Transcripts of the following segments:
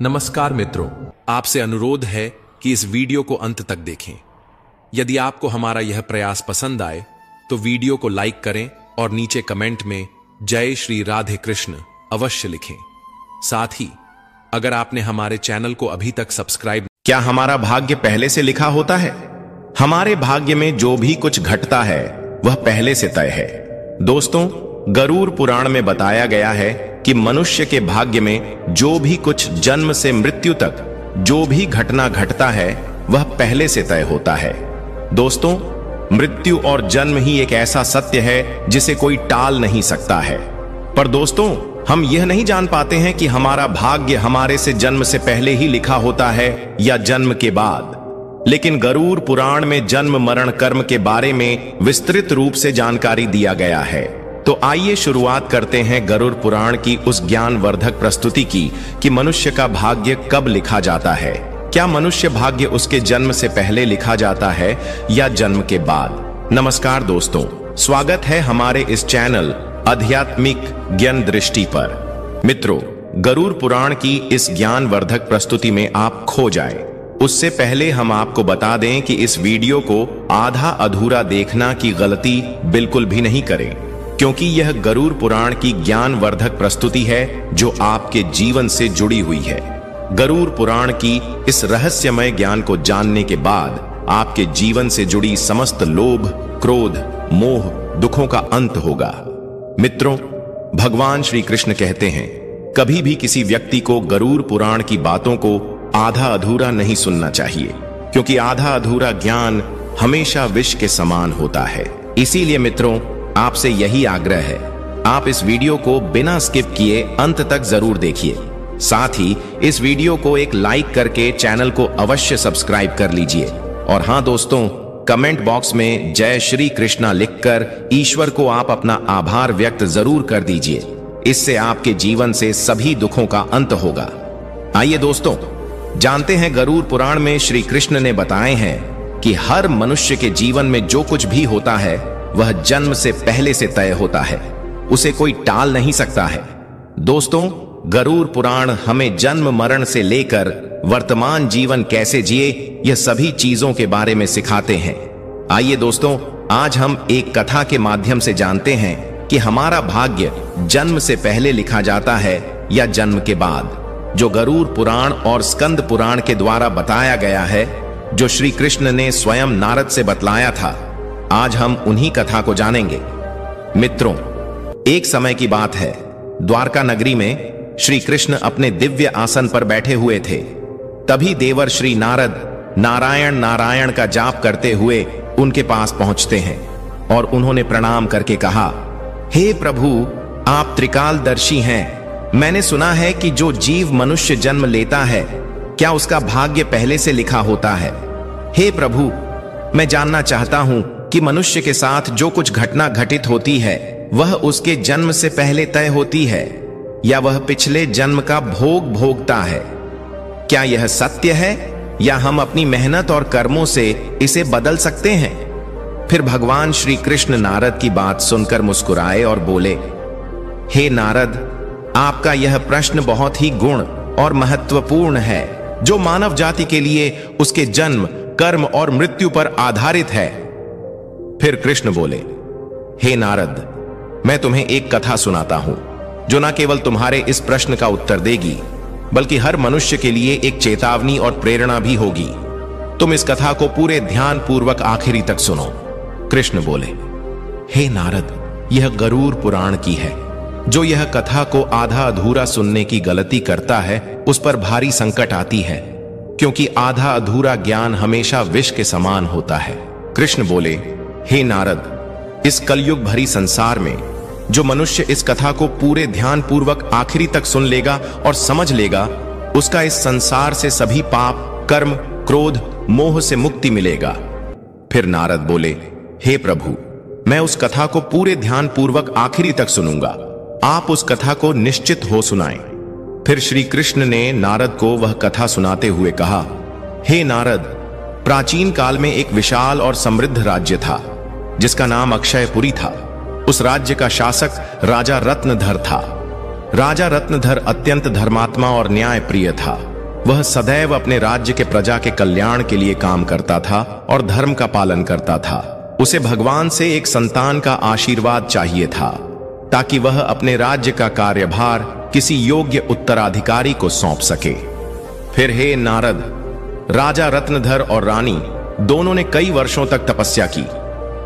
नमस्कार मित्रों, आपसे अनुरोध है कि इस वीडियो को अंत तक देखें। यदि आपको हमारा यह प्रयास पसंद आए तो वीडियो को लाइक करें और नीचे कमेंट में जय श्री राधे कृष्ण अवश्य लिखें। साथ ही अगर आपने हमारे चैनल को अभी तक सब्सक्राइब। क्या हमारा भाग्य पहले से लिखा होता है? हमारे भाग्य में जो भी कुछ घटता है वह पहले से तय है। दोस्तों, गरुड़ पुराण में बताया गया है कि मनुष्य के भाग्य में जो भी कुछ जन्म से मृत्यु तक जो भी घटना घटता है वह पहले से तय होता है। दोस्तों, मृत्यु और जन्म ही एक ऐसा सत्य है जिसे कोई टाल नहीं सकता है। पर दोस्तों, हम यह नहीं जान पाते हैं कि हमारा भाग्य हमारे से जन्म से पहले ही लिखा होता है या जन्म के बाद। लेकिन गरुड़ पुराण में जन्म मरण कर्म के बारे में विस्तृत रूप से जानकारी दिया गया है। तो आइए शुरुआत करते हैं गरुड़ पुराण की उस ज्ञानवर्धक प्रस्तुति की कि मनुष्य का भाग्य कब लिखा जाता है। क्या मनुष्य भाग्य उसके जन्म से पहले लिखा जाता है या जन्म के बाद? नमस्कार दोस्तों, स्वागत है हमारे इस चैनल आध्यात्मिक ज्ञान दृष्टि पर। मित्रों, गरुड़ पुराण की इस ज्ञानवर्धक प्रस्तुति में आप खो जाएं। उससे पहले हम आपको बता दें कि इस वीडियो को आधा अधूरा देखना की गलती बिल्कुल भी नहीं करें, क्योंकि यह गरुड़ पुराण की ज्ञानवर्धक प्रस्तुति है जो आपके जीवन से जुड़ी हुई है। गरुड़ पुराण की इस रहस्यमय ज्ञान को जानने के बाद आपके जीवन से जुड़ी समस्त लोभ, क्रोध, मोह, दुखों का अंत होगा। मित्रों, भगवान श्री कृष्ण कहते हैं, कभी भी किसी व्यक्ति को गरुड़ पुराण की बातों को आधा अधूरा नहीं सुनना चाहिए, क्योंकि आधा अधूरा ज्ञान हमेशा विष के समान होता है। इसीलिए मित्रों, आपसे यही आग्रह है, आप इस वीडियो को बिना स्किप किए अंत तक जरूर देखिए। साथ ही इस वीडियो को एक लाइक करके चैनल को अवश्य सब्सक्राइब कर लीजिए। और हां दोस्तों, कमेंट बॉक्स में जय श्री कृष्णा लिखकर ईश्वर को आप अपना आभार व्यक्त जरूर कर दीजिए। इससे आपके जीवन से सभी दुखों का अंत होगा। आइए दोस्तों, जानते हैं गरुड़ पुराण में श्री कृष्ण ने बताए हैं कि हर मनुष्य के जीवन में जो कुछ भी होता है वह जन्म से पहले से तय होता है, उसे कोई टाल नहीं सकता है। दोस्तों, गरुड़ पुराण हमें जन्म मरण से लेकर वर्तमान जीवन कैसे जिए यह सभी चीजों के बारे में सिखाते हैं। आइए दोस्तों, आज हम एक कथा के माध्यम से जानते हैं कि हमारा भाग्य जन्म से पहले लिखा जाता है या जन्म के बाद, जो गरुड़ पुराण और स्कंद पुराण के द्वारा बताया गया है, जो श्री कृष्ण ने स्वयं नारद से बतलाया था। आज हम उन्हीं कथा को जानेंगे। मित्रों, एक समय की बात है, द्वारका नगरी में श्री कृष्ण अपने दिव्य आसन पर बैठे हुए थे। तभी देवर श्री नारद नारायण नारायण का जाप करते हुए उनके पास पहुंचते हैं और उन्होंने प्रणाम करके कहा, हे प्रभु, आप त्रिकालदर्शी हैं। मैंने सुना है कि जो जीव मनुष्य जन्म लेता है, क्या उसका भाग्य पहले से लिखा होता है? हे प्रभु, मैं जानना चाहता हूं कि मनुष्य के साथ जो कुछ घटना घटित होती है वह उसके जन्म से पहले तय होती है या वह पिछले जन्म का भोग भोगता है? क्या यह सत्य है या हम अपनी मेहनत और कर्मों से इसे बदल सकते हैं? फिर भगवान श्री कृष्ण नारद की बात सुनकर मुस्कुराए और बोले, हे नारद, आपका यह प्रश्न बहुत ही गुण और महत्वपूर्ण है, जो मानव जाति के लिए उसके जन्म, कर्म और मृत्यु पर आधारित है। फिर कृष्ण बोले, हे नारद, मैं तुम्हें एक कथा सुनाता हूं जो न केवल तुम्हारे इस प्रश्न का उत्तर देगी, बल्कि हर मनुष्य के लिए एक चेतावनी और प्रेरणा भी होगी। तुम इस कथा को पूरे ध्यान पूर्वक आखिरी तक सुनो। कृष्ण बोले, हे नारद, यह गरुड़ पुराण की है। जो यह कथा को आधा अधूरा सुनने की गलती करता है उस पर भारी संकट आती है, क्योंकि आधा अधूरा ज्ञान हमेशा विष के समान होता है। कृष्ण बोले, हे नारद, इस कलयुग भरी संसार में जो मनुष्य इस कथा को पूरे ध्यान पूर्वक आखिरी तक सुन लेगा और समझ लेगा, उसका इस संसार से सभी पाप, कर्म, क्रोध, मोह से मुक्ति मिलेगा। फिर नारद बोले, हे प्रभु, मैं उस कथा को पूरे ध्यान पूर्वक आखिरी तक सुनूंगा। आप उस कथा को निश्चित हो सुनाएं। फिर श्री कृष्ण ने नारद को वह कथा सुनाते हुए कहा, हे नारद, प्राचीन काल में एक विशाल और समृद्ध राज्य था जिसका नाम अक्षयपुरी था। उस राज्य का शासक राजा रत्नधर था। राजा रत्नधर अत्यंत धर्मात्मा और न्याय प्रिय था। वह सदैव अपने राज्य के प्रजा के कल्याण के लिए काम करता था और धर्म का पालन करता था। उसे भगवान से एक संतान का आशीर्वाद चाहिए था ताकि वह अपने राज्य का कार्यभार किसी योग्य उत्तराधिकारी को सौंप सके। फिर हे नारद, राजा रत्नधर और रानी दोनों ने कई वर्षों तक तपस्या की।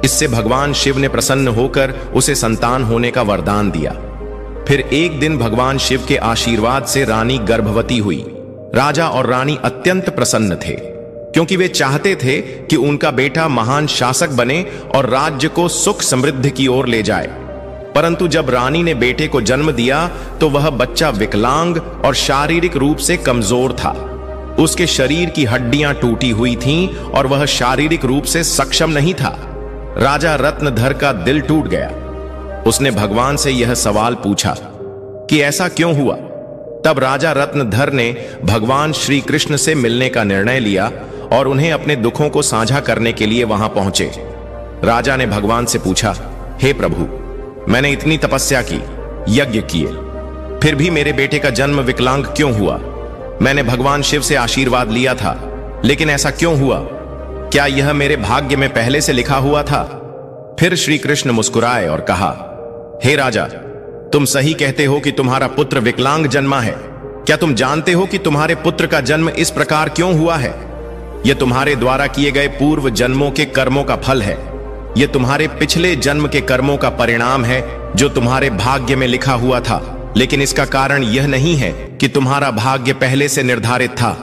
इससे भगवान शिव ने प्रसन्न होकर उसे संतान होने का वरदान दिया। फिर एक दिन भगवान शिव के आशीर्वाद से रानी गर्भवती हुई। राजा और रानी अत्यंत प्रसन्न थे क्योंकि वे चाहते थे कि उनका बेटा महान शासक बने और राज्य को सुख समृद्धि की ओर ले जाए। परंतु जब रानी ने बेटे को जन्म दिया तो वह बच्चा विकलांग और शारीरिक रूप से कमजोर था। उसके शरीर की हड्डियां टूटी हुई थीं और वह शारीरिक रूप से सक्षम नहीं था। राजा रत्नधर का दिल टूट गया। उसने भगवान से यह सवाल पूछा कि ऐसा क्यों हुआ। तब राजा रत्नधर ने भगवान श्री कृष्ण से मिलने का निर्णय लिया और उन्हें अपने दुखों को साझा करने के लिए वहां पहुंचे। राजा ने भगवान से पूछा, हे प्रभु, मैंने इतनी तपस्या की, यज्ञ किए, फिर भी मेरे बेटे का जन्म विकलांग क्यों हुआ? मैंने भगवान शिव से आशीर्वाद लिया था, लेकिन ऐसा क्यों हुआ? क्या यह मेरे भाग्य में पहले से लिखा हुआ था? फिर श्री कृष्ण मुस्कुराए और कहा, हे राजा, तुम सही कहते हो कि तुम्हारा पुत्र विकलांग जन्मा है। क्या तुम जानते हो कि तुम्हारे पुत्र का जन्म इस प्रकार क्यों हुआ है? यह तुम्हारे द्वारा किए गए पूर्व जन्मों के कर्मों का फल है। यह तुम्हारे पिछले जन्म के कर्मों का परिणाम है जो तुम्हारे भाग्य में लिखा हुआ था। लेकिन इसका कारण यह नहीं है कि तुम्हारा भाग्य पहले से निर्धारित था।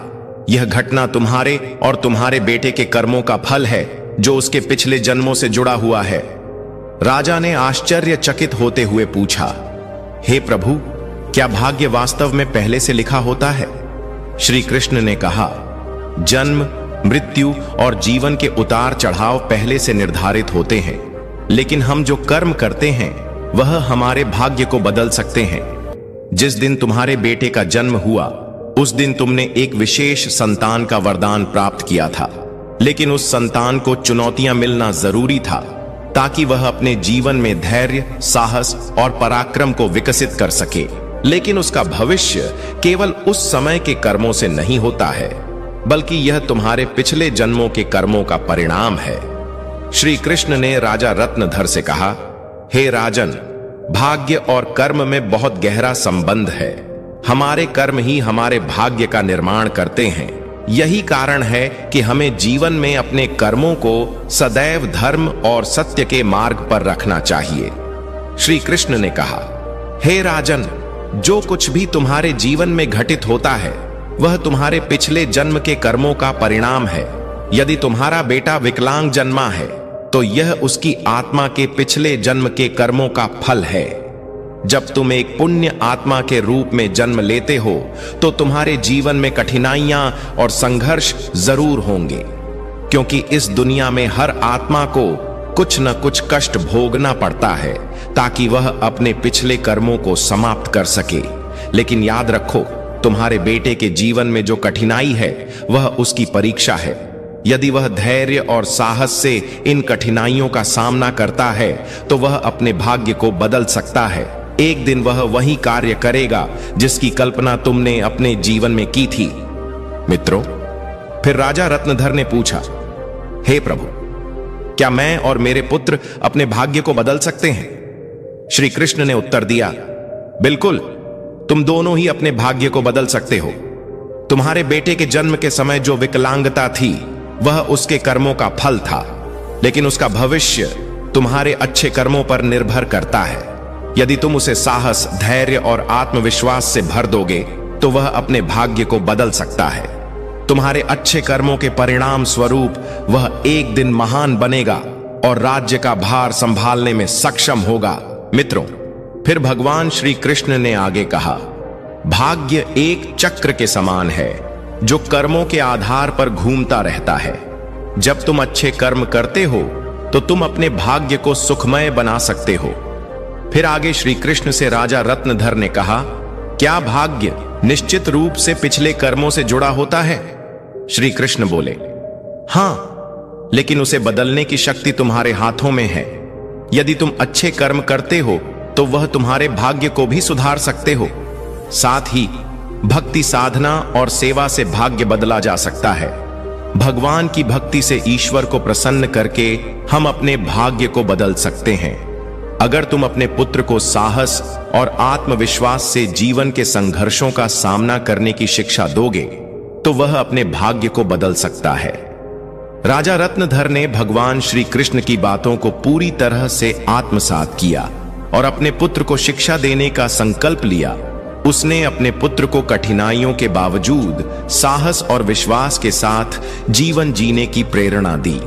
यह घटना तुम्हारे और तुम्हारे बेटे के कर्मों का फल है जो उसके पिछले जन्मों से जुड़ा हुआ है। राजा ने आश्चर्यचकित होते हुए पूछा, हे प्रभु, क्या भाग्य वास्तव में पहले से लिखा होता है? श्री कृष्ण ने कहा, जन्म, मृत्यु और जीवन के उतार चढ़ाव पहले से निर्धारित होते हैं, लेकिन हम जो कर्म करते हैं वह हमारे भाग्य को बदल सकते हैं। जिस दिन तुम्हारे बेटे का जन्म हुआ उस दिन तुमने एक विशेष संतान का वरदान प्राप्त किया था, लेकिन उस संतान को चुनौतियां मिलना जरूरी था ताकि वह अपने जीवन में धैर्य, साहस और पराक्रम को विकसित कर सके। लेकिन उसका भविष्य केवल उस समय के कर्मों से नहीं होता है, बल्कि यह तुम्हारे पिछले जन्मों के कर्मों का परिणाम है। श्री कृष्ण ने राजा रत्नधर से कहा, हे राजन, भाग्य और कर्म में बहुत गहरा संबंध है। हमारे कर्म ही हमारे भाग्य का निर्माण करते हैं। यही कारण है कि हमें जीवन में अपने कर्मों को सदैव धर्म और सत्य के मार्ग पर रखना चाहिए। श्री कृष्ण ने कहा, हे राजन, जो कुछ भी तुम्हारे जीवन में घटित होता है वह तुम्हारे पिछले जन्म के कर्मों का परिणाम है। यदि तुम्हारा बेटा विकलांग जन्मा है तो यह उसकी आत्मा के पिछले जन्म के कर्मों का फल है। जब तुम एक पुण्य आत्मा के रूप में जन्म लेते हो तो तुम्हारे जीवन में कठिनाइयां और संघर्ष जरूर होंगे, क्योंकि इस दुनिया में हर आत्मा को कुछ न कुछ कष्ट भोगना पड़ता है ताकि वह अपने पिछले कर्मों को समाप्त कर सके। लेकिन याद रखो, तुम्हारे बेटे के जीवन में जो कठिनाई है वह उसकी परीक्षा है। यदि वह धैर्य और साहस से इन कठिनाइयों का सामना करता है तो वह अपने भाग्य को बदल सकता है। एक दिन वह वही कार्य करेगा जिसकी कल्पना तुमने अपने जीवन में की थी। मित्रों, फिर राजा रत्नधर ने पूछा, हे प्रभु, क्या मैं और मेरे पुत्र अपने भाग्य को बदल सकते हैं? श्री कृष्ण ने उत्तर दिया, बिल्कुल, तुम दोनों ही अपने भाग्य को बदल सकते हो। तुम्हारे बेटे के जन्म के समय जो विकलांगता थी वह उसके कर्मों का फल था, लेकिन उसका भविष्य तुम्हारे अच्छे कर्मों पर निर्भर करता है। यदि तुम उसे साहस, धैर्य और आत्मविश्वास से भर दोगे तो वह अपने भाग्य को बदल सकता है। तुम्हारे अच्छे कर्मों के परिणाम स्वरूप वह एक दिन महान बनेगा और राज्य का भार संभालने में सक्षम होगा। मित्रों, फिर भगवान श्री कृष्ण ने आगे कहा, भाग्य एक चक्र के समान है जो कर्मों के आधार पर घूमता रहता है। जब तुम अच्छे कर्म करते हो तो तुम अपने भाग्य को सुखमय बना सकते हो। फिर आगे श्री कृष्ण से राजा रत्नधर ने कहा, क्या भाग्य निश्चित रूप से पिछले कर्मों से जुड़ा होता है? श्री कृष्ण बोले, हां, लेकिन उसे बदलने की शक्ति तुम्हारे हाथों में है। यदि तुम अच्छे कर्म करते हो तो वह तुम्हारे भाग्य को भी सुधार सकते हो। साथ ही भक्ति साधना और सेवा से भाग्य बदला जा सकता है। भगवान की भक्ति से ईश्वर को प्रसन्न करके हम अपने भाग्य को बदल सकते हैं। अगर तुम अपने पुत्र को साहस और आत्मविश्वास से जीवन के संघर्षों का सामना करने की शिक्षा दोगे तो वह अपने भाग्य को बदल सकता है। राजा रत्नधर ने भगवान श्री कृष्ण की बातों को पूरी तरह से आत्मसात किया और अपने पुत्र को शिक्षा देने का संकल्प लिया। उसने अपने पुत्र को कठिनाइयों के बावजूद साहस और विश्वास के साथ जीवन जीने की प्रेरणा दी।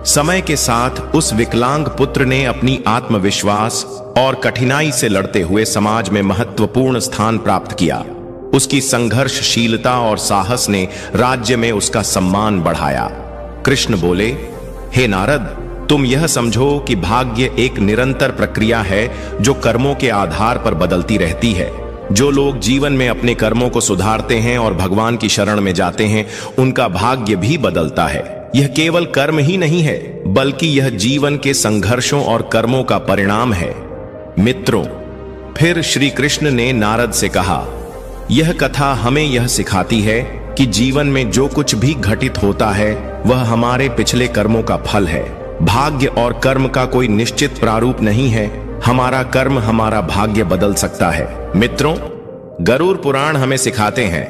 समय के साथ उस विकलांग पुत्र ने अपनी आत्मविश्वास और कठिनाई से लड़ते हुए समाज में महत्वपूर्ण स्थान प्राप्त किया। उसकी संघर्षशीलता और साहस ने राज्य में उसका सम्मान बढ़ाया। कृष्ण बोले, हे नारद, तुम यह समझो कि भाग्य एक निरंतर प्रक्रिया है जो कर्मों के आधार पर बदलती रहती है। जो लोग जीवन में अपने कर्मों को सुधारते हैं और भगवान की शरण में जाते हैं, उनका भाग्य भी बदलता है। यह केवल कर्म ही नहीं है, बल्कि यह जीवन के संघर्षों और कर्मों का परिणाम है। मित्रों, फिर श्री कृष्ण ने नारद से कहा, यह कथा हमें यह सिखाती है कि जीवन में जो कुछ भी घटित होता है वह हमारे पिछले कर्मों का फल है। भाग्य और कर्म का कोई निश्चित प्रारूप नहीं है। हमारा कर्म हमारा भाग्य बदल सकता है। मित्रों, गरुड़ पुराण हमें सिखाते हैं,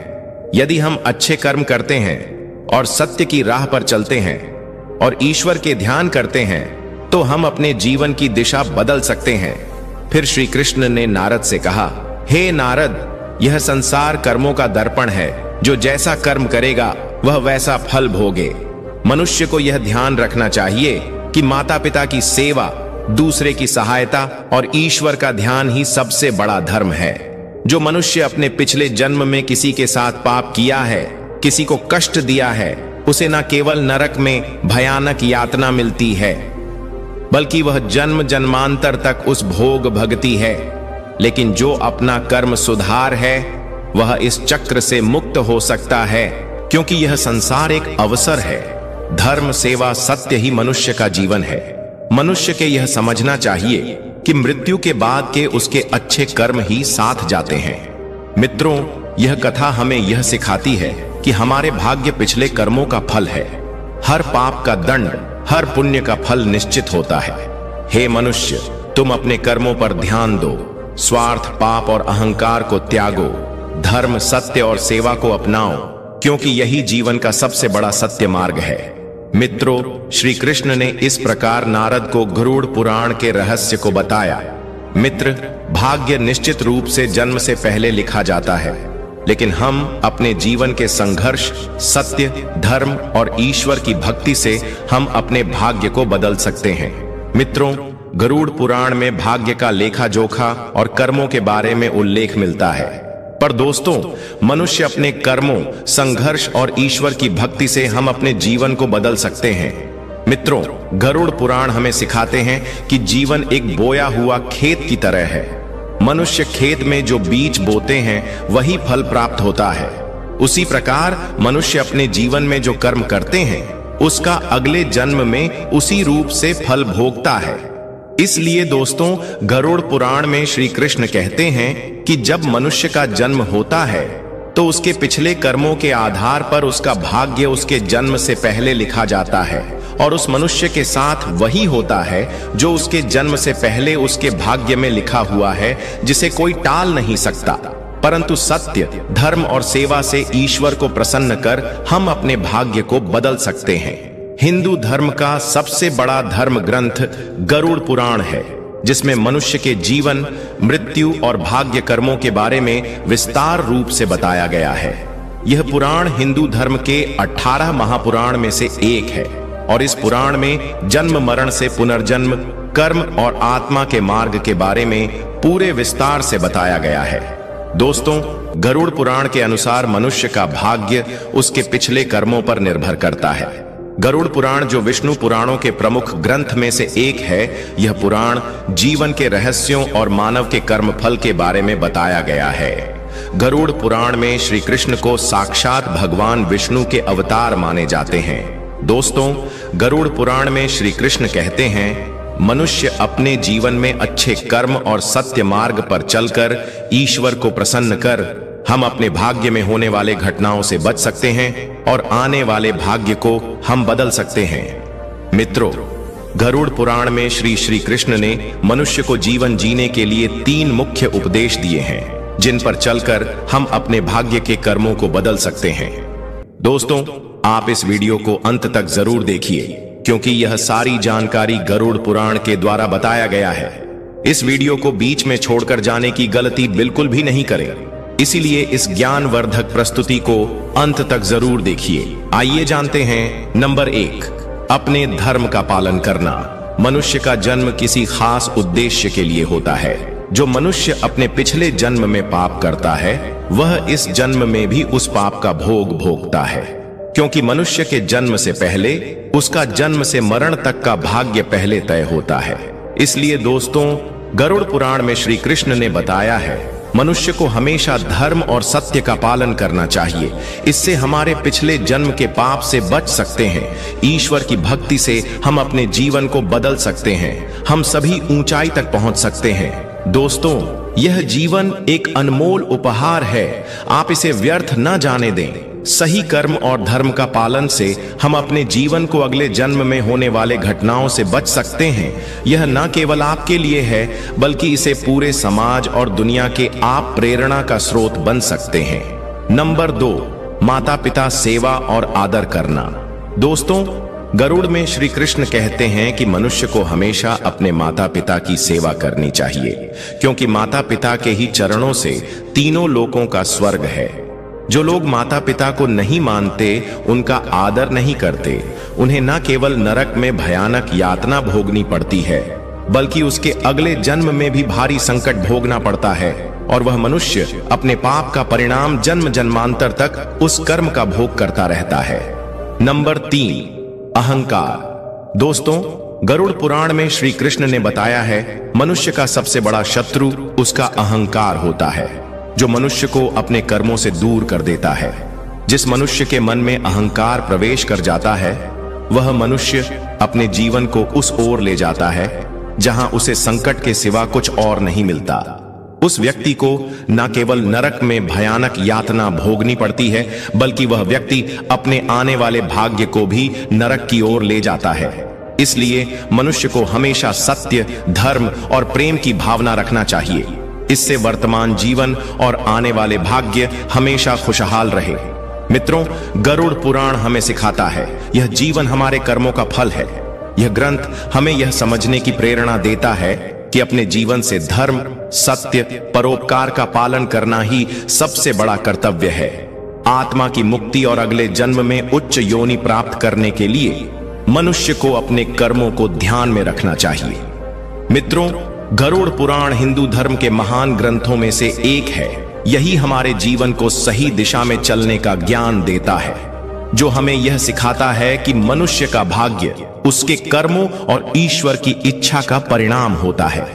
यदि हम अच्छे कर्म करते हैं और सत्य की राह पर चलते हैं और ईश्वर के ध्यान करते हैं तो हम अपने जीवन की दिशा बदल सकते हैं। फिर श्री कृष्ण ने नारद से कहा, हे नारद, यह संसार कर्मों का दर्पण है। जो जैसा कर्म करेगा वह वैसा फल भोगे। मनुष्य को यह ध्यान रखना चाहिए कि माता पिता की सेवा, दूसरे की सहायता और ईश्वर का ध्यान ही सबसे बड़ा धर्म है। जो मनुष्य अपने पिछले जन्म में किसी के साथ पाप किया है, किसी को कष्ट दिया है, उसे न केवल नरक में भयानक यातना मिलती है, बल्कि वह जन्म जन्मांतर तक उस भोग भगती है। लेकिन जो अपना कर्म सुधार है वह इस चक्र से मुक्त हो सकता है, क्योंकि यह संसार एक अवसर है। धर्म, सेवा, सत्य ही मनुष्य का जीवन है। मनुष्य के यह समझना चाहिए कि मृत्यु के बाद के उसके अच्छे कर्म ही साथ जाते हैं। मित्रों, यह कथा हमें यह सिखाती है कि हमारे भाग्य पिछले कर्मों का फल है। हर पाप का दंड, हर पुण्य का फल निश्चित होता है। हे मनुष्य, तुम अपने कर्मों पर ध्यान दो, स्वार्थ, पाप और अहंकार को त्यागो, धर्म, सत्य और सेवा को अपनाओ, क्योंकि यही जीवन का सबसे बड़ा सत्य मार्ग है। मित्रों, श्री कृष्ण ने इस प्रकार नारद को गरुड़ पुराण के रहस्य को बताया। मित्र, भाग्य निश्चित रूप से जन्म से पहले लिखा जाता है, लेकिन हम अपने जीवन के संघर्ष, सत्य, धर्म और ईश्वर की भक्ति से हम अपने भाग्य को बदल सकते हैं। मित्रों, गरुड़ पुराण में भाग्य का लेखा जोखा और कर्मों के बारे में उल्लेख मिलता है। पर दोस्तों, मनुष्य अपने कर्मों, संघर्ष और ईश्वर की भक्ति से हम अपने जीवन को बदल सकते हैं। मित्रों, गरुड़ पुराण हमें सिखाते हैं कि जीवन एक बोया हुआ खेत की तरह है। मनुष्य खेत में जो बीज बोते हैं वही फल प्राप्त होता है। उसी प्रकार मनुष्य अपने जीवन में जो कर्म करते हैं उसका अगले जन्म में उसी रूप से फल भोगता है। इसलिए दोस्तों, गरुड़ पुराण में श्री कृष्ण कहते हैं कि जब मनुष्य का जन्म होता है तो उसके पिछले कर्मों के आधार पर उसका भाग्य उसके जन्म से पहले लिखा जाता है और उस मनुष्य के साथ वही होता है जो उसके जन्म से पहले उसके भाग्य में लिखा हुआ है, जिसे कोई टाल नहीं सकता। परंतु सत्य, धर्म और सेवा से ईश्वर को प्रसन्न कर हम अपने भाग्य को बदल सकते हैं। हिंदू धर्म का सबसे बड़ा धर्म ग्रंथ गरुड़ पुराण है, जिसमें मनुष्य के जीवन, मृत्यु और भाग्य कर्मों के बारे में विस्तार रूप से बताया गया है। यह पुराण हिंदू धर्म के 18 महापुराण में से एक है और इस पुराण में जन्म मरण से पुनर्जन्म, कर्म और आत्मा के मार्ग के बारे में पूरे विस्तार से बताया गया है। दोस्तों, गरुड़ पुराण के अनुसार मनुष्य का भाग्य उसके पिछले कर्मों पर निर्भर करता है। गरुड़ पुराण, जो विष्णु पुराणों के प्रमुख ग्रंथ में से एक है, यह पुराण जीवन के रहस्यों और मानव के कर्मफल के बारे में बताया गया है। गरुड़ पुराण में श्री कृष्ण को साक्षात भगवान विष्णु के अवतार माने जाते हैं। दोस्तों, गरुड़ पुराण में श्री कृष्ण कहते हैं, मनुष्य अपने जीवन में अच्छे कर्म और सत्य मार्ग पर चलकर ईश्वर को प्रसन्न कर हम अपने भाग्य में होने वाले घटनाओं से बच सकते हैं और आने वाले भाग्य को हम बदल सकते हैं। मित्रों, गरुड़ पुराण में श्री कृष्ण ने मनुष्य को जीवन जीने के लिए 3 मुख्य उपदेश दिए हैं, जिन पर चलकर हम अपने भाग्य के कर्मों को बदल सकते हैं। दोस्तों, आप इस वीडियो को अंत तक जरूर देखिए, क्योंकि यह सारी जानकारी गरुड़ पुराण के द्वारा बताया गया है। इस वीडियो को बीच में छोड़कर जाने की गलती बिल्कुल भी नहीं करें। इसीलिए इस ज्ञानवर्धक प्रस्तुति को अंत तक जरूर देखिए। आइए जानते हैं। नंबर 1, अपने धर्म का पालन करना। मनुष्य का जन्म किसी खास उद्देश्य के लिए होता है। जो मनुष्य अपने पिछले जन्म में पाप करता है, वह इस जन्म में भी उस पाप का भोग भोगता है, क्योंकि मनुष्य के जन्म से पहले उसका जन्म से मरण तक का भाग्य पहले तय होता है। इसलिए दोस्तों, गरुड़ पुराण में श्री कृष्ण ने बताया है, मनुष्य को हमेशा धर्म और सत्य का पालन करना चाहिए। इससे हमारे पिछले जन्म के पाप से बच सकते हैं। ईश्वर की भक्ति से हम अपने जीवन को बदल सकते हैं। हम सभी ऊंचाई तक पहुंच सकते हैं। दोस्तों, यह जीवन एक अनमोल उपहार है। आप इसे व्यर्थ न जाने दें। सही कर्म और धर्म का पालन से हम अपने जीवन को अगले जन्म में होने वाले घटनाओं से बच सकते हैं। यह न केवल आपके लिए है, बल्कि इसे पूरे समाज और दुनिया के आप प्रेरणा का स्रोत बन सकते हैं। नंबर 2, माता पिता सेवा और आदर करना। दोस्तों, गरुड़ में श्री कृष्ण कहते हैं कि मनुष्य को हमेशा अपने माता पिता की सेवा करनी चाहिए, क्योंकि माता पिता के ही चरणों से तीनों लोकों का स्वर्ग है। जो लोग माता पिता को नहीं मानते, उनका आदर नहीं करते, उन्हें न केवल नरक में भयानक यातना भोगनी पड़ती है, बल्कि उसके अगले जन्म में भी भारी संकट भोगना पड़ता है, और वह मनुष्य अपने पाप का परिणाम जन्म जन्मांतर तक उस कर्म का भोग करता रहता है। नंबर 3, अहंकार। दोस्तों, गरुड़ पुराण में श्री कृष्ण ने बताया है, मनुष्य का सबसे बड़ा शत्रु उसका अहंकार होता है, जो मनुष्य को अपने कर्मों से दूर कर देता है। जिस मनुष्य के मन में अहंकार प्रवेश कर जाता है, वह मनुष्य अपने जीवन को उस ओर ले जाता है जहां उसे संकट के सिवा कुछ और नहीं मिलता। उस व्यक्ति को न केवल नरक में भयानक यातना भोगनी पड़ती है, बल्कि वह व्यक्ति अपने आने वाले भाग्य को भी नरक की ओर ले जाता है। इसलिए मनुष्य को हमेशा सत्य, धर्म और प्रेम की भावना रखना चाहिए। इससे वर्तमान जीवन और आने वाले भाग्य हमेशा खुशहाल रहे। मित्रों, गरुड़ पुराण हमें सिखाता है, यह जीवन हमारे कर्मों का फल है। यह ग्रंथ हमें यह समझने की प्रेरणा देता है कि अपने जीवन से धर्म, सत्य, परोपकार का पालन करना ही सबसे बड़ा कर्तव्य है। आत्मा की मुक्ति और अगले जन्म में उच्च योनि प्राप्त करने के लिए मनुष्य को अपने कर्मों को ध्यान में रखना चाहिए। मित्रों, गरुड़ पुराण हिंदू धर्म के महान ग्रंथों में से एक है। यही हमारे जीवन को सही दिशा में चलने का ज्ञान देता है, जो हमें यह सिखाता है कि मनुष्य का भाग्य उसके कर्मों और ईश्वर की इच्छा का परिणाम होता है।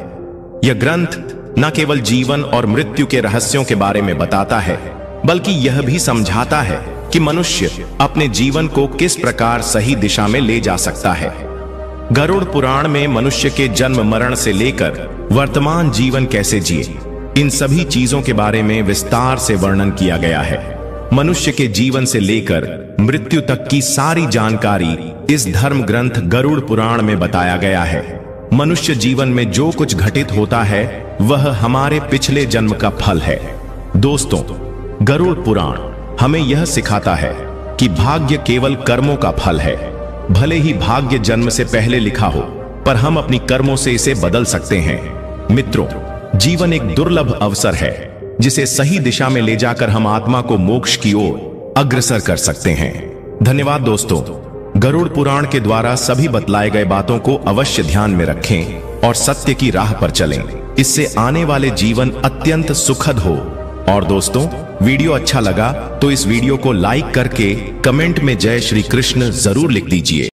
यह ग्रंथ न केवल जीवन और मृत्यु के रहस्यों के बारे में बताता है, बल्कि यह भी समझाता है कि मनुष्य अपने जीवन को किस प्रकार सही दिशा में ले जा सकता है। गरुड़ पुराण में मनुष्य के जन्म मरण से लेकर वर्तमान जीवन कैसे जिए, इन सभी चीजों के बारे में विस्तार से वर्णन किया गया है। मनुष्य के जीवन से लेकर मृत्यु तक की सारी जानकारी इस धर्म ग्रंथ गरुड़ पुराण में बताया गया है। मनुष्य जीवन में जो कुछ घटित होता है, वह हमारे पिछले जन्म का फल है। दोस्तों, गरुड़ पुराण हमें यह सिखाता है कि भाग्य केवल कर्मों का फल है। भले ही भाग्य जन्म से पहले लिखा हो, पर हम अपनी कर्मों से इसे बदल सकते हैं। मित्रों, जीवन एक दुर्लभ अवसर है, जिसे सही दिशा में ले जाकर हम आत्मा को मोक्ष की ओर अग्रसर कर सकते हैं। धन्यवाद दोस्तों। गरुड़ पुराण के द्वारा सभी बतलाए गए बातों को अवश्य ध्यान में रखें और सत्य की राह पर चलें। इससे आने वाले जीवन अत्यंत सुखद हो। और दोस्तों, वीडियो अच्छा लगा तो इस वीडियो को लाइक करके कमेंट में जय श्री कृष्ण जरूर लिख दीजिए।